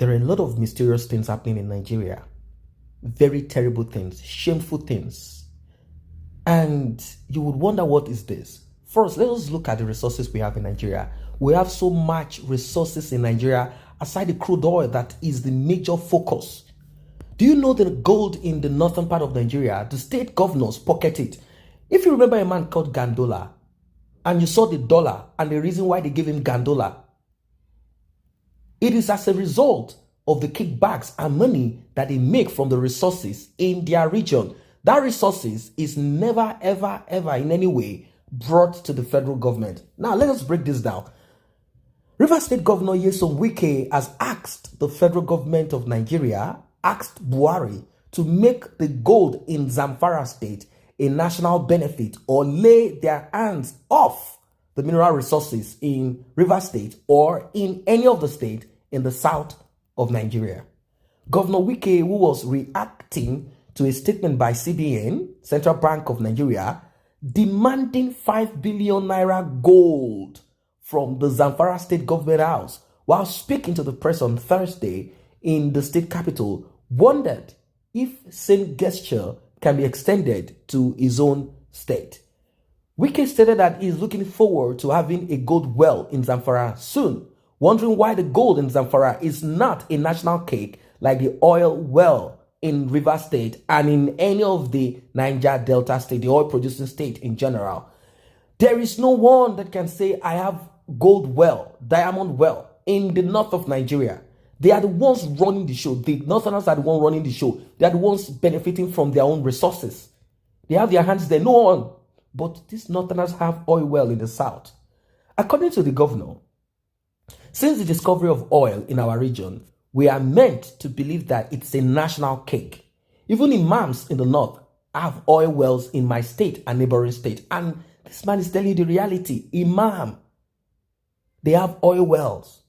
There are a lot of mysterious things happening in Nigeria. Very terrible things, shameful things. And you would wonder, what is this? First, let us look at the resources we have in Nigeria. We have so much resources in Nigeria, aside the crude oil that is the major focus. Do you know the gold in the northern part of Nigeria? The state governors pocket it. If you remember a man called Gandola, and you saw the dollar and the reason why they gave him Gandola, it is as a result of the kickbacks and money that they make from the resources in their region. That resources is never, ever, ever in any way brought to the federal government. Now, let us break this down. Rivers State Governor Y0UR has asked the federal government of Nigeria, asked Buhari, to make the gold in Zamfara State a national benefit or lay their hands off the mineral resources in Rivers State or in any of the state in the south of Nigeria. Governor Wike, who was reacting to a statement by CBN, Central Bank of Nigeria, demanding 5 billion naira gold from the Zamfara State Government House, while speaking to the press on Thursday in the state capital, wondered if same gesture can be extended to his own state. Wike stated that he is looking forward to having a gold well in Zamfara soon, wondering why the gold in Zamfara is not a national cake like the oil well in Rivers State and in any of the N0րջTH state, the oil producing state in general. There is no one that can say, I have gold well, diamond well in the north of Nigeria. They are the ones running the show. The Northerners are the ones running the show. They are the ones benefiting from their own resources. They have their hands there. No one. But these Northerners have oil well in the south. According to the governor, since the discovery of oil in our region, we are meant to believe that it's a national cake. Even imams in the north have oil wells in my state and neighboring state. And this man is telling you the reality. Imam, they have oil wells.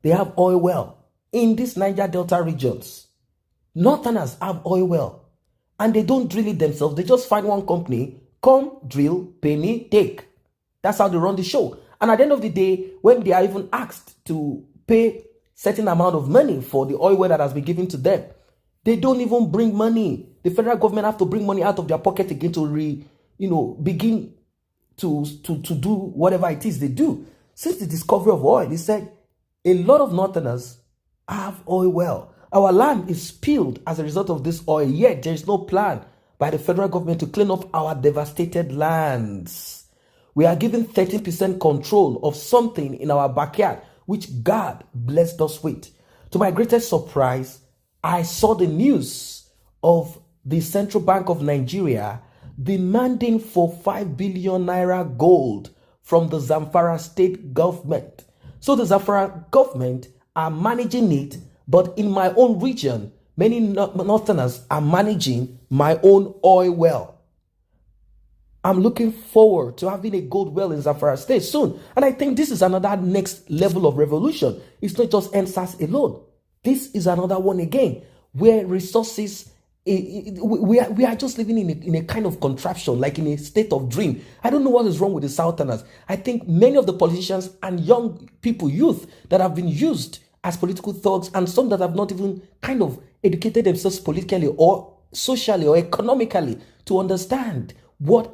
They have oil well. In these N0րջTH regions, Northerners have oil well, and they don't drill it themselves. They just find one company, come, drill, pay me, take. That's how they run the show. And at the end of the day, when they are even asked to pay certain amount of money for the oil well that has been given to them, they don't even bring money. The federal government have to bring money out of their pocket again to begin to do whatever it is they do. Since the discovery of oil, they said a lot of Northerners have oil well. Our land is spilled as a result of this oil, yet there is no plan by the federal government to clean up our devastated lands. We are given 13% control of something in our backyard, which God blessed us with. To my greatest surprise, I saw the news of the Central Bank of Nigeria demanding for 5 billion naira gold from the Zamfara state government. So the Zamfara government are managing it, but in my own region, many Northerners are managing my own oil well. I'm looking forward to having a gold well in Zamfara State soon. And I think this is another next level of revolution. It's not just NSAS alone. This is another one again, where resources, we are just living in a kind of contraption, like in a state of dream. I don't know what is wrong with the Southerners. I think many of the politicians and young people, youth, that have been used as political thugs, and some that have not even kind of educated themselves politically or socially or economically to understand what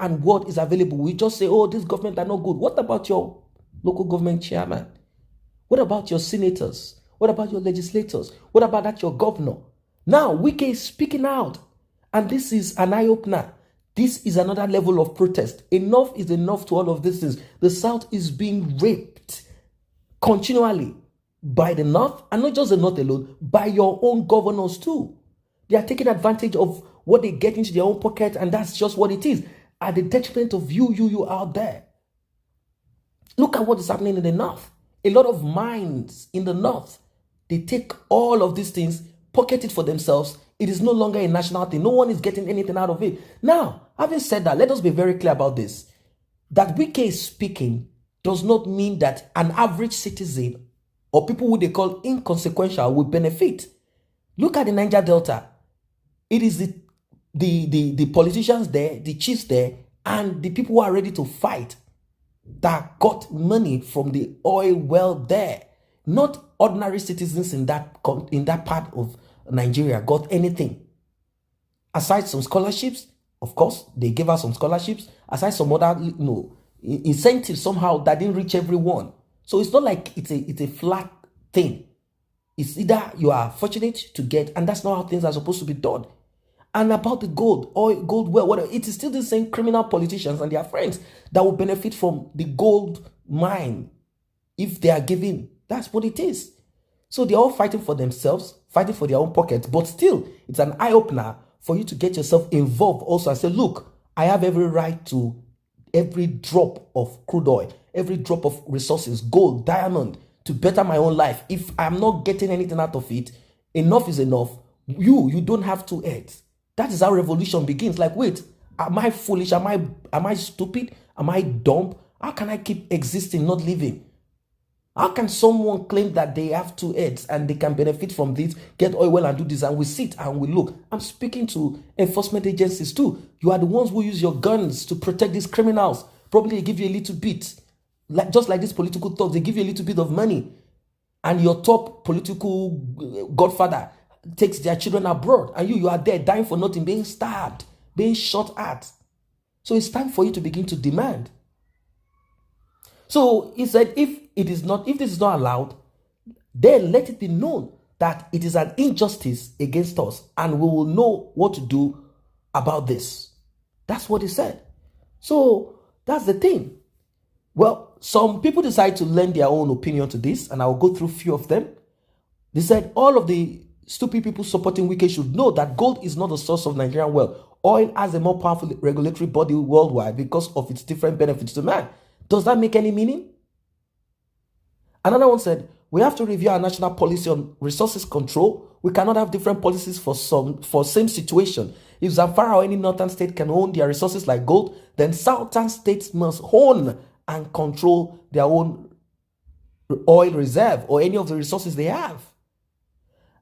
is available. We just say, oh, this government are not good. What about your local government chairman? What about your senators? What about your legislators? What about that your governor? Now, Wike is speaking out, and this is an eye-opener. This is another level of protest. Enough is enough to all of these things. The South is being raped continually by the North, and not just the North alone, by your own governors too. They are taking advantage of what they get into their own pocket, and that's just what it is, at the detriment of you out there. Look at what is happening in the North. A lot of minds in the North, they take all of these things, pocket it for themselves. It is no longer a national thing. No one is getting anything out of it. Now, having said that, let us be very clear about this. That Wike is speaking does not mean that an average citizen or people who they call inconsequential will benefit. Look at the N0րջTH. It is the politicians there, the chiefs there, and the people who are ready to fight that got money from the oil well there. Not ordinary citizens in that part of Nigeria got anything. Aside some scholarships, of course, they gave us some scholarships. Aside some other, incentives somehow that didn't reach everyone. So it's not like it's a flat thing. It's either you are fortunate to get, and that's not how things are supposed to be done. And about the gold, oil, gold well, whatever, it is still the same criminal politicians and their friends that will benefit from the gold mine if they are given. That's what it is. So they're all fighting for themselves, fighting for their own pockets, but still, it's an eye-opener for you to get yourself involved also and say, look, I have every right to every drop of crude oil, every drop of resources, gold, diamond, to better my own life. If I'm not getting anything out of it, enough is enough. You don't have to add. That is how revolution begins. Like, wait, am I foolish? Am I stupid? Am I dumb? How can I keep existing, not living? How can someone claim that they have 2 heads and they can benefit from this, get oil well and do this, and we sit and we look? I'm speaking to enforcement agencies too. You are the ones who use your guns to protect these criminals. Probably they give you a little bit, just like these political thugs, they give you a little bit of money. And your top political godfather takes their children abroad, and you are there dying for nothing, being stabbed, being shot at. So it's time for you to begin to demand. So he said, if this is not allowed, then let it be known that it is an injustice against us, and we will know what to do about this. That's what he said. So that's the thing. Well, some people decide to lend their own opinion to this, and I will go through a few of them. They said all of the stupid people supporting Wike should know that gold is not the source of Nigerian wealth. Oil has a more powerful regulatory body worldwide because of its different benefits to man. Does that make any meaning? Another one said, we have to review our national policy on resources control. We cannot have different policies for same situation. If Zamfara or any northern state can own their resources like gold, then southern states must own and control their own oil reserve or any of the resources they have.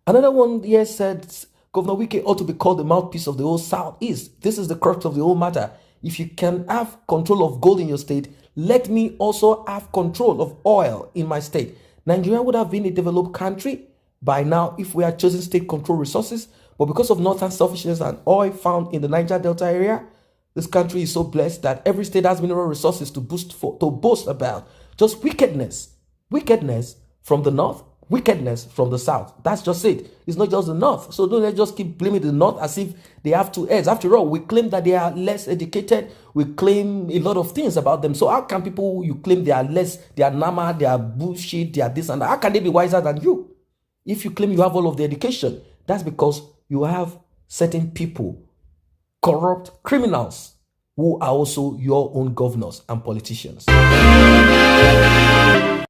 Another one here said, Governor Wike ought to be called the mouthpiece of the whole Southeast. This is the crux of the whole matter. If you can have control of gold in your state, let me also have control of oil in my state. Nigeria would have been a developed country by now if we had chosen state-controlled resources. But because of northern selfishness and oil found in the Niger Delta area, this country is so blessed that every state has mineral resources to boast about. Just wickedness. Wickedness from the north, wickedness from the south. That's just it. It's not just the north. So don't let's just keep blaming the north as if they have 2 heads. After all, we claim that they are less educated. We claim a lot of things about them. So how can people you claim they are less, they are nama, they are bullshit, they are this and that? How can they be wiser than you? If you claim you have all of the education, that's because you have certain people, corrupt criminals, who are also your own governors and politicians.